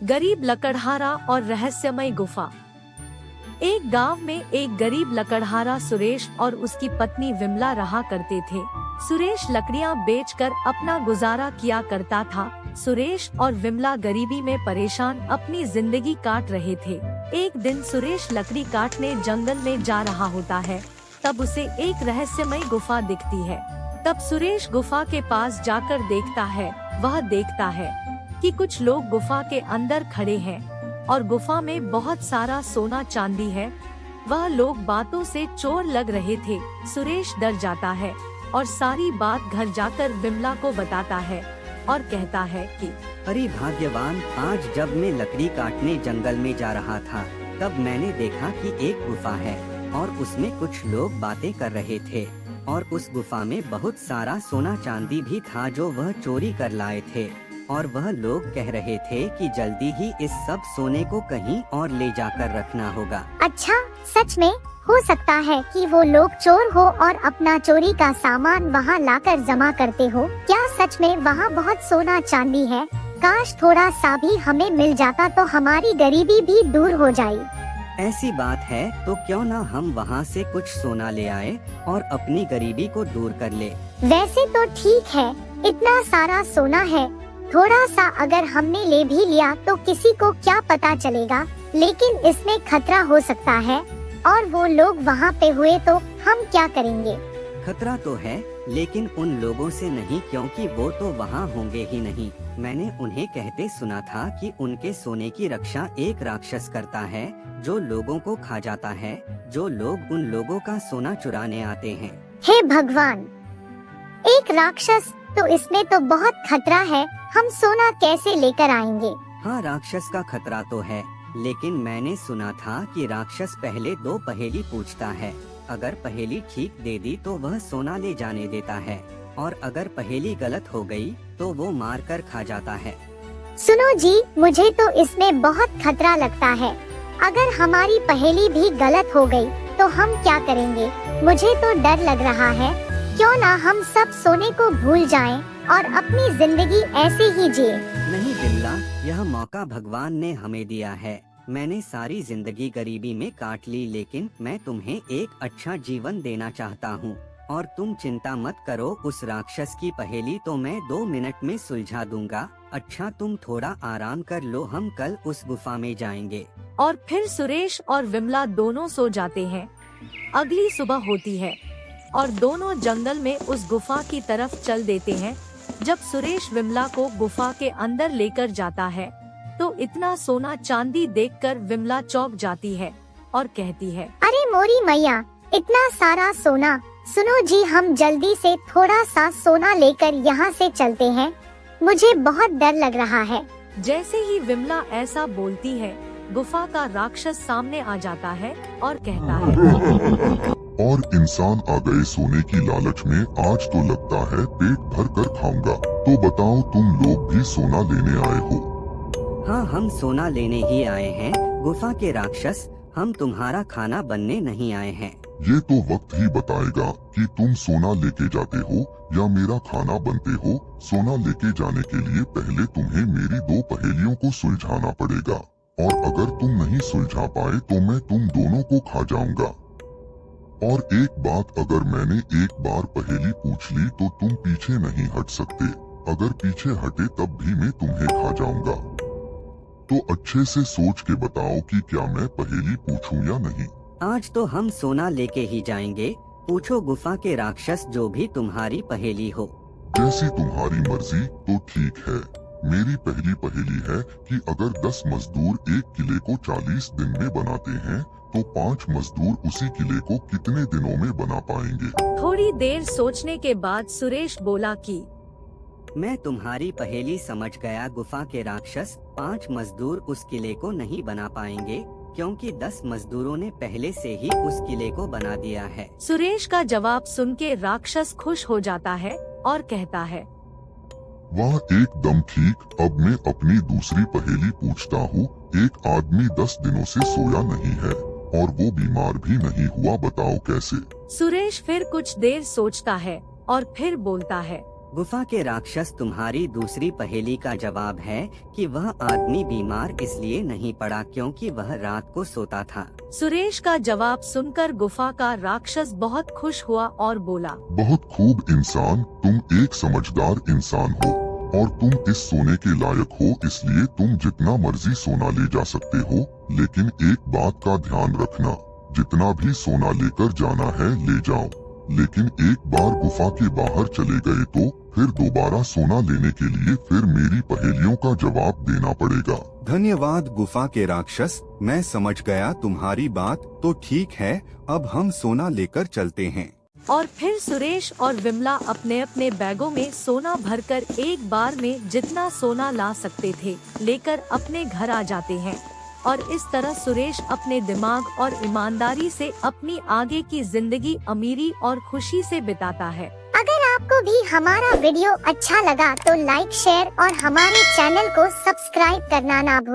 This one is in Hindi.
गरीब लकड़हारा और रहस्यमय गुफा। एक गांव में एक गरीब लकड़हारा सुरेश और उसकी पत्नी विमला रहा करते थे। सुरेश लकड़ियां बेचकर अपना गुजारा किया करता था। सुरेश और विमला गरीबी में परेशान अपनी जिंदगी काट रहे थे। एक दिन सुरेश लकड़ी काटने जंगल में जा रहा होता है, तब उसे एक रहस्यमय गुफा दिखती है। तब सुरेश गुफा के पास जाकर देखता है। वह देखता है कि कुछ लोग गुफा के अंदर खड़े हैं और गुफा में बहुत सारा सोना चांदी है। वह लोग बातों से चोर लग रहे थे। सुरेश डर जाता है और सारी बात घर जाकर विमला को बताता है और कहता है कि अरे भाग्यवान, आज जब मैं लकड़ी काटने जंगल में जा रहा था, तब मैंने देखा कि एक गुफा है और उसमें कुछ लोग बातें कर रहे थे और उस गुफा में बहुत सारा सोना चांदी भी था जो वह चोरी कर लाए थे। और वह लोग कह रहे थे कि जल्दी ही इस सब सोने को कहीं और ले जाकर रखना होगा। अच्छा, सच में? हो सकता है कि वो लोग चोर हो और अपना चोरी का सामान वहाँ लाकर जमा करते हो। क्या सच में वहाँ बहुत सोना चांदी है? काश थोड़ा सा भी हमें मिल जाता तो हमारी गरीबी भी दूर हो जाए। ऐसी बात है तो क्यों ना हम वहाँ से कुछ सोना ले आए और अपनी गरीबी को दूर कर ले। वैसे तो ठीक है, इतना सारा सोना है, थोड़ा सा अगर हमने ले भी लिया तो किसी को क्या पता चलेगा, लेकिन इसमें खतरा हो सकता है और वो लोग वहाँ पे हुए तो हम क्या करेंगे? खतरा तो है, लेकिन उन लोगों से नहीं, क्योंकि वो तो वहाँ होंगे ही नहीं। मैंने उन्हें कहते सुना था कि उनके सोने की रक्षा एक राक्षस करता है जो लोगों को खा जाता है, जो लोग उन लोगों का सोना चुराने आते हैं। हे भगवान, एक राक्षस! तो इसमें तो बहुत खतरा है, हम सोना कैसे लेकर आएंगे? हाँ, राक्षस का खतरा तो है, लेकिन मैंने सुना था कि राक्षस पहले 2 पहेली पूछता है। अगर पहेली ठीक दे दी तो वह सोना ले जाने देता है, और अगर पहेली गलत हो गई तो वो मार कर खा जाता है। सुनो जी, मुझे तो इसमें बहुत खतरा लगता है। अगर हमारी पहेली भी गलत हो गई तो हम क्या करेंगे? मुझे तो डर लग रहा है। क्यों ना हम सब सोने को भूल जाएं और अपनी जिंदगी ऐसे ही जिए। नहीं बिल्ला, यह मौका भगवान ने हमें दिया है। मैंने सारी जिंदगी गरीबी में काट ली, लेकिन मैं तुम्हें एक अच्छा जीवन देना चाहता हूँ। और तुम चिंता मत करो, उस राक्षस की पहेली तो मैं 2 मिनट में सुलझा दूंगा। अच्छा, तुम थोड़ा आराम कर लो, हम कल उस गुफा में जाएंगे। और फिर सुरेश और विमला दोनों सो जाते हैं। अगली सुबह होती है और दोनों जंगल में उस गुफा की तरफ चल देते हैं। जब सुरेश विमला को गुफा के अंदर लेकर जाता है तो इतना सोना चांदी देखकर विमला चौंक जाती है और कहती है, अरे मोरी मैया, इतना सारा सोना! सुनो जी, हम जल्दी से थोड़ा सा सोना लेकर यहाँ से चलते हैं, मुझे बहुत डर लग रहा है। जैसे ही विमला ऐसा बोलती है, गुफा का राक्षस सामने आ जाता है और कहता है, और इंसान आ गए सोने की लालच में, आज तो लगता है पेट भर कर खाऊंगा। तो बताओ, तुम लोग भी सोना लेने आए हो? हाँ, हम सोना लेने ही आए हैं। गुफा के राक्षस, हम तुम्हारा खाना बनने नहीं आए हैं। ये तो वक्त ही बताएगा कि तुम सोना लेके जाते हो या मेरा खाना बनते हो। सोना लेके जाने के लिए पहले तुम्हें मेरी 2 पहेलियों को सुलझाना पड़ेगा, और अगर तुम नहीं सुलझा पाए तो मैं तुम दोनों को खा जाऊंगा। और एक बात, अगर मैंने एक बार पहेली पूछ ली तो तुम पीछे नहीं हट सकते। अगर पीछे हटे तब भी मैं तुम्हें खा जाऊंगा। तो अच्छे से सोच के बताओ कि क्या मैं पहेली पूछूं या नहीं। आज तो हम सोना लेके ही जाएंगे। पूछो गुफा के राक्षस जो भी तुम्हारी पहेली हो। जैसी तुम्हारी मर्जी, तो ठीक है। मेरी पहली पहेली है कि अगर 10 मजदूर एक किले को 40 दिन में बनाते हैं तो 5 मजदूर उसी किले को कितने दिनों में बना पाएंगे? थोड़ी देर सोचने के बाद सुरेश बोला कि मैं तुम्हारी पहेली समझ गया। गुफा के राक्षस 5 मजदूर उस किले को नहीं बना पाएंगे, क्योंकि 10 मजदूरों ने पहले से ही उस किले को बना दिया है। सुरेश का जवाब सुन के राक्षस खुश हो जाता है और कहता है, वाह, एकदम ठीक। अब मैं अपनी दूसरी पहेली पूछता हूँ। एक आदमी 10 दिनों से सोया नहीं है और वो बीमार भी नहीं हुआ, बताओ कैसे? सुरेश फिर कुछ देर सोचता है और फिर बोलता है, गुफा के राक्षस, तुम्हारी दूसरी पहेली का जवाब है कि वह आदमी बीमार इसलिए नहीं पड़ा क्योंकि वह रात को सोता था। सुरेश का जवाब सुनकर गुफा का राक्षस बहुत खुश हुआ और बोला, बहुत खूब इंसान, तुम एक समझदार इंसान हो और तुम इस सोने के लायक हो, इसलिए तुम जितना मर्जी सोना ले जा सकते हो। लेकिन एक बात का ध्यान रखना, जितना भी सोना लेकर जाना है ले जाओ, लेकिन एक बार गुफा के बाहर चले गए तो फिर दोबारा सोना लेने के लिए फिर मेरी पहेलियों का जवाब देना पड़ेगा। धन्यवाद गुफा के राक्षस, मैं समझ गया तुम्हारी बात। तो ठीक है, अब हम सोना लेकर चलते हैं। और फिर सुरेश और विमला अपने अपने बैगों में सोना भरकर एक बार में जितना सोना ला सकते थे लेकर अपने घर आ जाते हैं। और इस तरह सुरेश अपने दिमाग और ईमानदारी से अपनी आगे की जिंदगी अमीरी और खुशी से बिताता है। अगर आपको भी हमारा वीडियो अच्छा लगा तो लाइक, शेयर और हमारे चैनल को सब्सक्राइब करना ना भूलें।